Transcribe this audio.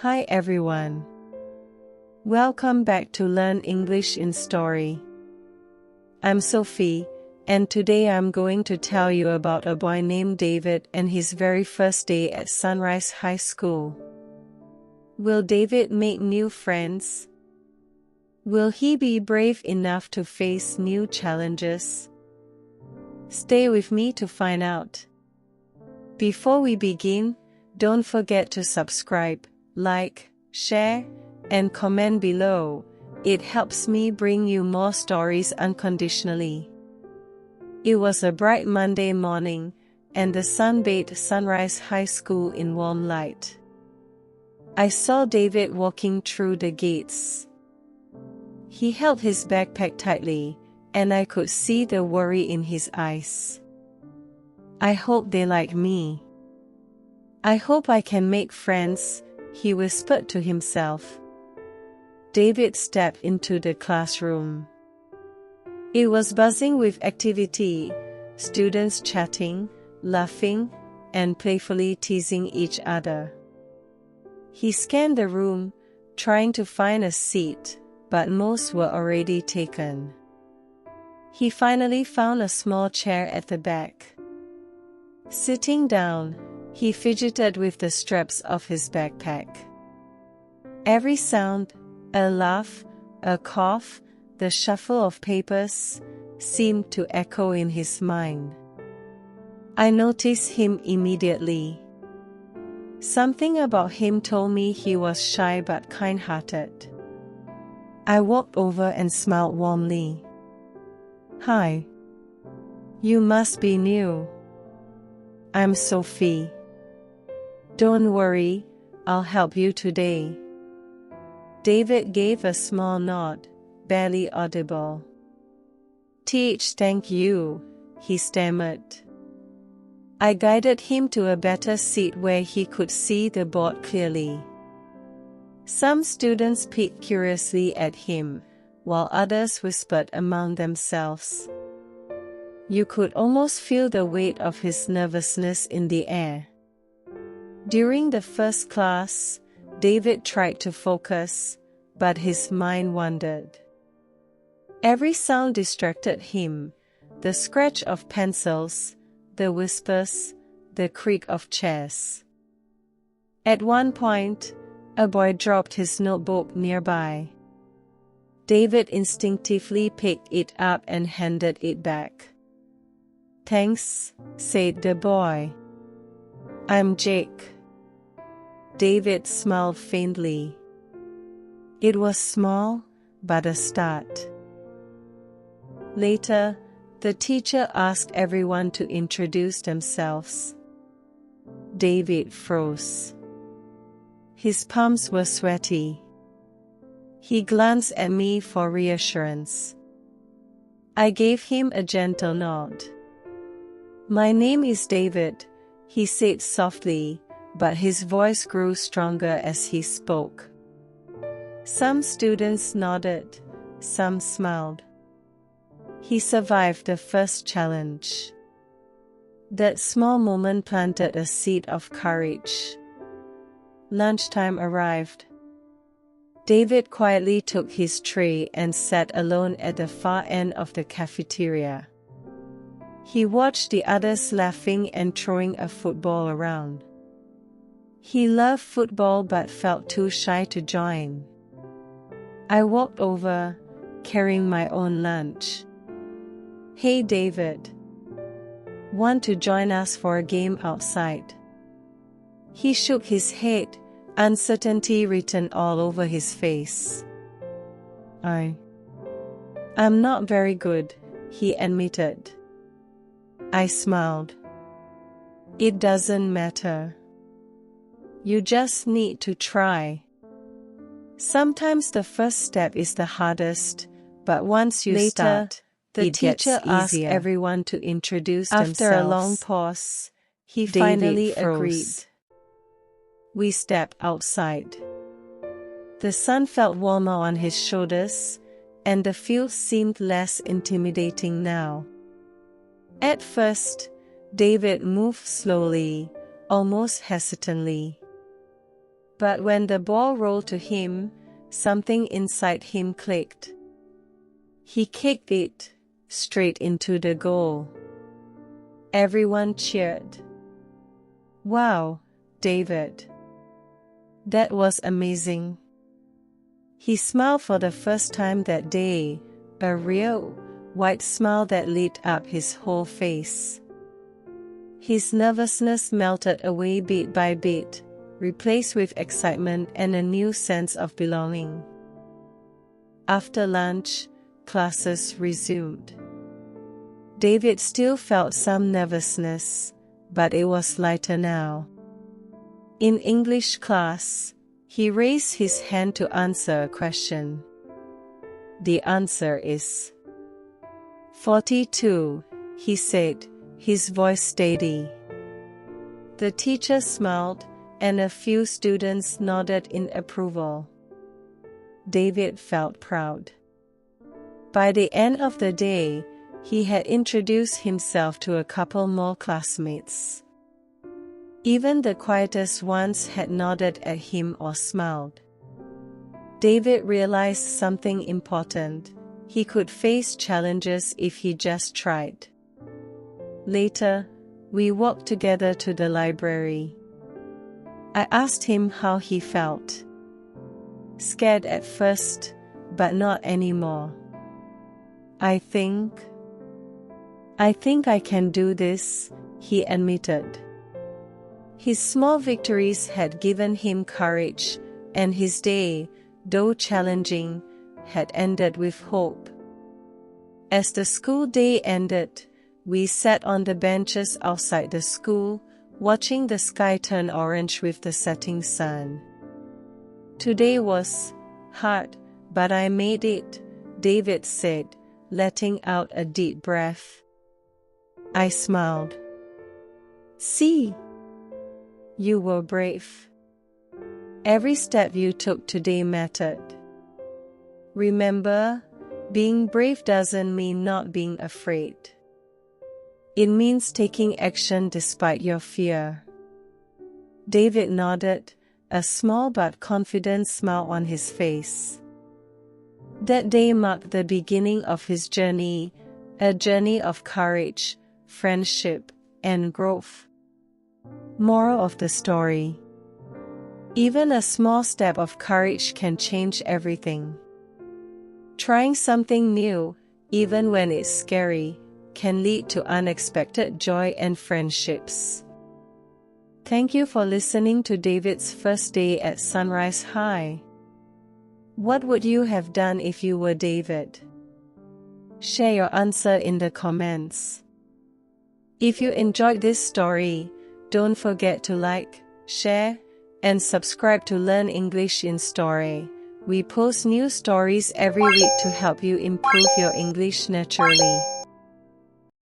Hi everyone. Welcome back to Learn English in Story. I'm Sophie, and today I'm going to tell you about a boy named David and his very first day at Sunrise High School. Will David make new friends? Will he be brave enough to face new challenges? Stay with me to find out. Before we begin, don't forget to subscribe, like, share, and comment below. It helps me bring you more stories unconditionally. It was a bright Monday morning, and the sun bathed Sunrise High School in warm light. I saw David walking through the gates. He held his backpack tightly, and I could see the worry in his eyes. I hope they like me. I hope I can make friends, he whispered to himself. David stepped into the classroom. It was buzzing with activity, students chatting, laughing, and playfully teasing each other. He scanned the room, trying to find a seat, but most were already taken. He finally found a small chair at the back. Sitting down, he fidgeted with the straps of his backpack. Every sound, a laugh, a cough, the shuffle of papers, seemed to echo in his mind. I noticed him immediately. Something about him told me he was shy but kind-hearted. I walked over and smiled warmly. Hi. You must be new. I'm Sophie. Don't worry, I'll help you today. David gave a small nod, barely audible. Thank you, he stammered. I guided him to a better seat where he could see the board clearly. Some students peeked curiously at him, while others whispered among themselves. You could almost feel the weight of his nervousness in the air. During the first class, David tried to focus, but his mind wandered. Every sound distracted him, the scratch of pencils, the whispers, the creak of chairs. At one point, a boy dropped his notebook nearby. David instinctively picked it up and handed it back. Thanks, said the boy. I'm Jake. David smiled faintly. It was small, but a start. Later, the teacher asked everyone to introduce themselves. David froze. His palms were sweaty. He glanced at me for reassurance. I gave him a gentle nod. My name is David, he said softly, but his voice grew stronger as he spoke. Some students nodded, some smiled. He survived the first challenge. That small moment planted a seed of courage. Lunchtime arrived. David quietly took his tray and sat alone at the far end of the cafeteria. He watched the others laughing and throwing a football around. He loved football but felt too shy to join. I walked over, carrying my own lunch. Hey David. Want to join us for a game outside? He shook his head, uncertainty written all over his face. I'm not very good, he admitted. I smiled. It doesn't matter. You just need to try. Sometimes the first step is the hardest, but once you start, the teacher asked everyone to introduce themselves. After a long pause, he finally agreed. We stepped outside. The sun felt warmer on his shoulders, and the field seemed less intimidating now. At first, David moved slowly, almost hesitantly. But when the ball rolled to him, something inside him clicked. He kicked it straight into the goal. Everyone cheered. "Wow, David. That was amazing." He smiled for the first time that day, a real, wide smile that lit up his whole face. His nervousness melted away bit by bit, replaced with excitement and a new sense of belonging. After lunch, classes resumed. David still felt some nervousness, but it was lighter now. In English class, he raised his hand to answer a question. "The answer is 42, he said, his voice steady. The teacher smiled, and a few students nodded in approval. David felt proud. By the end of the day, he had introduced himself to a couple more classmates. Even the quietest ones had nodded at him or smiled. David realized something important: he could face challenges if he just tried. Later, we walked together to the library. I asked him how he felt. Scared at first, but not anymore. I think I can do this, he admitted. His small victories had given him courage, and his day, though challenging, had ended with hope. As the school day ended, we sat on the benches outside the school, watching the sky turn orange with the setting sun. Today was hard, but I made it, David said, letting out a deep breath. I smiled. See? You were brave. Every step you took today mattered. Remember, being brave doesn't mean not being afraid. It means taking action despite your fear. David nodded, a small but confident smile on his face. That day marked the beginning of his journey, a journey of courage, friendship, and growth. Moral of the story: even a small step of courage can change everything. Trying something new, even when it's scary, can lead to unexpected joy and friendships. Thank you for listening to David's first day at Sunrise High. What would you have done if you were David? Share your answer in the comments. If you enjoyed this story, don't forget to like, share, and subscribe to Learn English in Story. We post new stories every week to help you improve your English naturally.